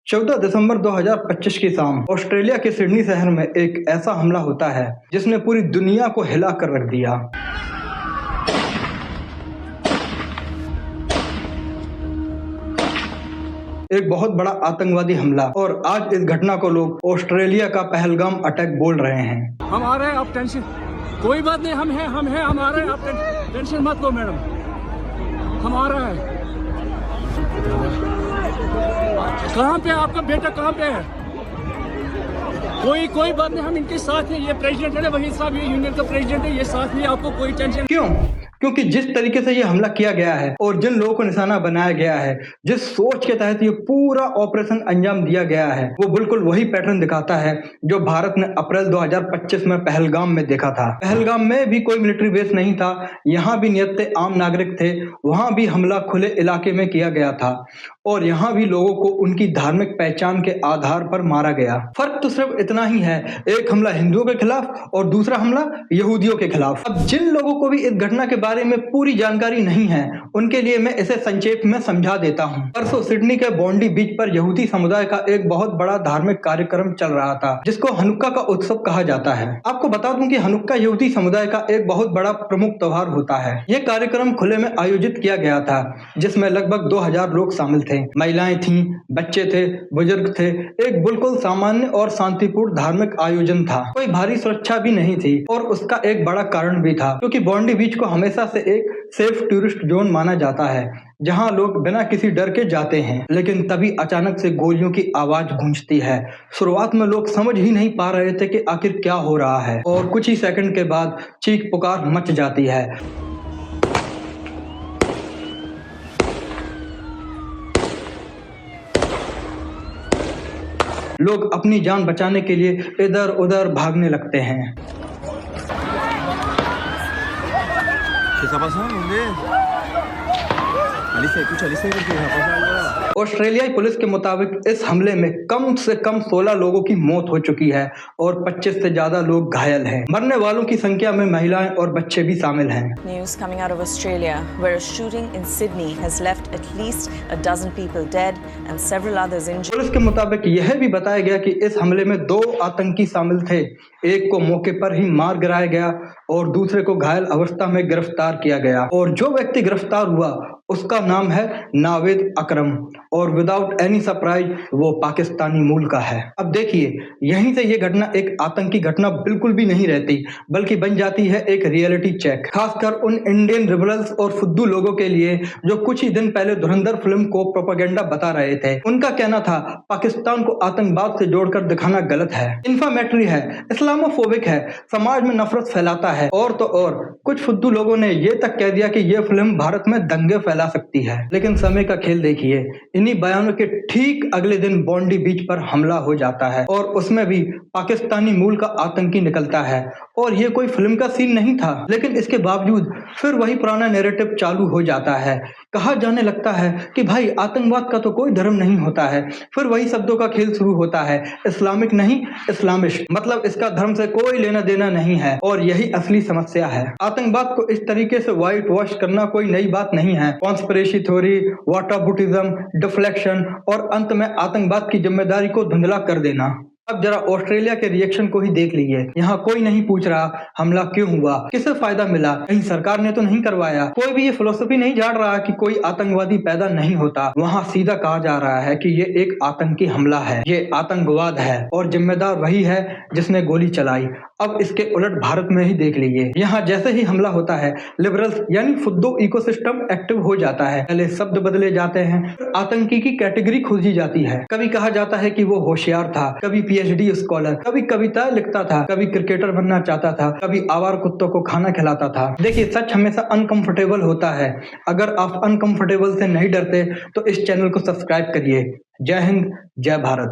14 दिसंबर 2025 की शाम ऑस्ट्रेलिया के सिडनी शहर में एक ऐसा हमला होता है जिसने पूरी दुनिया को हिला कर रख दिया। एक बहुत बड़ा आतंकवादी हमला, और आज इस घटना को लोग ऑस्ट्रेलिया का पहलगाम अटैक बोल रहे हैं। हम आ रहे हैं, आप टेंशन कोई बात नहीं, हम हैं, हम आ रहे हैं, आप टेंशन मत लो मैडम, हम आ रहे हैं। कहाँ पे आपका बेटा, कहाँ पे है? कोई बात नहीं, हम इनके साथ हैं। ये प्रेसिडेंट है, वही साहब, ये यूनियन का प्रेसिडेंट है, ये साथ में, आपको कोई टेंशन। क्यों? क्योंकि जिस तरीके से ये हमला किया गया है और जिन लोगों को निशाना बनाया गया है, जिस सोच के तहत ये पूरा ऑपरेशन अंजाम दिया गया है, वो बिल्कुल वही पैटर्न दिखाता है जो भारत ने अप्रैल 2025 में पहलगाम में देखा था। पहलगाम में भी कोई मिलिट्री बेस नहीं था, यहाँ भी नियत आम नागरिक थे, वहां भी हमला खुले इलाके में किया गया था और यहाँ भी लोगों को उनकी धार्मिक पहचान के आधार पर मारा गया। फर्क तो सिर्फ इतना ही है, एक हमला हिंदुओं के खिलाफ और दूसरा हमला यहूदियों के खिलाफ। अब जिन लोगों को भी इस घटना के बारे में पूरी जानकारी नहीं है, उनके लिए मैं इसे संक्षेप में समझा देता हूं। परसों सिडनी के बॉन्डी बीच पर यहूदी समुदाय का एक बहुत बड़ा धार्मिक कार्यक्रम चल रहा था जिसको हनुक्का का उत्सव कहा जाता है। आपको बता दूं कि हनुक्का यहूदी समुदाय का एक बहुत बड़ा प्रमुख त्योहार होता है। यह कार्यक्रम खुले में आयोजित किया गया था जिसमें लगभग 2000 लोग शामिल थे। महिलाएं थीं, बच्चे थे, बुजुर्ग थे। एक बिल्कुल सामान्य और शांतिपूर्ण धार्मिक आयोजन था। कोई भारी सुरक्षा भी नहीं थी और उसका एक बड़ा कारण भी था क्योंकि बॉन्डी बीच को हमेशा से एक सेफ टूरिस्ट जोन माना जाता है जहां लोग बिना किसी डर के जाते हैं। लेकिन तभी अचानक से गोलियों की आवाज गूंजती है। शुरुआत में लोग समझ ही नहीं पा रहे थे कि आखिर क्या हो रहा है और कुछ ही सेकंड के बाद चीख पुकार मच जाती है। लोग अपनी जान बचाने के लिए इधर उधर भागने लगते हैं। ऑस्ट्रेलियाई पुलिस के मुताबिक इस हमले में कम से कम 16 लोगों की मौत हो चुकी है और 25 से ज्यादा लोग घायल हैं। मरने वालों की संख्या में महिलाएं और बच्चे भी शामिल हैं। News coming out of Australia, where a shooting in Sydney has left at least a dozen people dead and several others injured. Police के मुताबिक यह भी बताया गया कि इस हमले में 2 आतंकी शामिल थे। एक को मौके पर ही मार गिराया गया और दूसरे को घायल अवस्था में गिरफ्तार किया गया और जो व्यक्ति गिरफ्तार हुआ उसका नाम है नावेद अकरम और विदाउट एनी सरप्राइज वो पाकिस्तानी मूल का है। अब देखिए, यहीं से ये घटना एक आतंकी घटना बिल्कुल भी नहीं रहती बल्कि बन जाती है एक रियलिटी चेक, खासकर उन इंडियन रिबल्स और फुद्दू लोगों के लिए जो कुछ ही दिन पहले धुरंधर फिल्म को प्रोपेगेंडा बता रहे थे। उनका कहना था पाकिस्तान को आतंकवाद से जोड़कर दिखाना गलत है, इन्फामेटरी है, इस्लामोफोबिक है, समाज में नफरत फैलाता है और तो और कुछ फुद्दू लोगों ने ये तक कह दिया कि ये फिल्म भारत में दंगे फैला सकती है। लेकिन समय का खेल देखिए, इन्हीं बयानों के ठीक अगले दिन बॉन्डी बीच पर हमला हो जाता है और उसमें भी पाकिस्तानी मूल का आतंकी निकलता है और ये कोई फिल्म का सीन नहीं था। लेकिन इसके बावजूद फिर वही पुराना नैरेटिव चालू हो जाता है। कहा जाने लगता है कि भाई आतंकवाद का तो कोई धर्म नहीं होता है। फिर वही शब्दों का खेल शुरू होता है, इस्लामिक नहीं इस्लामिस्ट, मतलब इसका धर्म से कोई लेना देना नहीं है। और यही असली समस्या है। आतंकवाद को इस तरीके से व्हाइट वॉश करना कोई नई बात नहीं है। कॉन्स्पिरेसी थ्योरी, वाटरबुटिज्म, डिफ्लेक्शन और अंत में आतंकवाद की जिम्मेदारी को धुंधला कर देना। अब जरा ऑस्ट्रेलिया के रिएक्शन को ही देख लीजिए। यहाँ कोई नहीं पूछ रहा हमला क्यों हुआ, किसे फायदा मिला, कहीं सरकार ने तो नहीं करवाया। कोई भी ये फिलोसफी नहीं झाड़ रहा कि कोई आतंकवादी पैदा नहीं होता। वहाँ सीधा कहा जा रहा है कि ये एक आतंकी हमला है, ये आतंकवाद है और जिम्मेदार वही है जिसने गोली चलाई। अब इसके उलट भारत में ही देख लीजिए, यहाँ जैसे ही हमला होता है लिबरल्स यानी फुद्दू इकोसिस्टम एक्टिव हो जाता है। पहले शब्द बदले जाते हैं, आतंकी की कैटेगरी खोजी जाती है। कभी कहा जाता है कि वो होशियार था, कभी PhD स्कॉलर, कभी कविता लिखता था, कभी क्रिकेटर बनना चाहता था, कभी आवारा कुत्तों को खाना खिलाता था। देखिए, सच हमेशा अनकंफर्टेबल होता है। अगर आप अनकंफर्टेबल से नहीं डरते तो इस चैनल को सब्सक्राइब करिए। जय हिंद, जय भारत।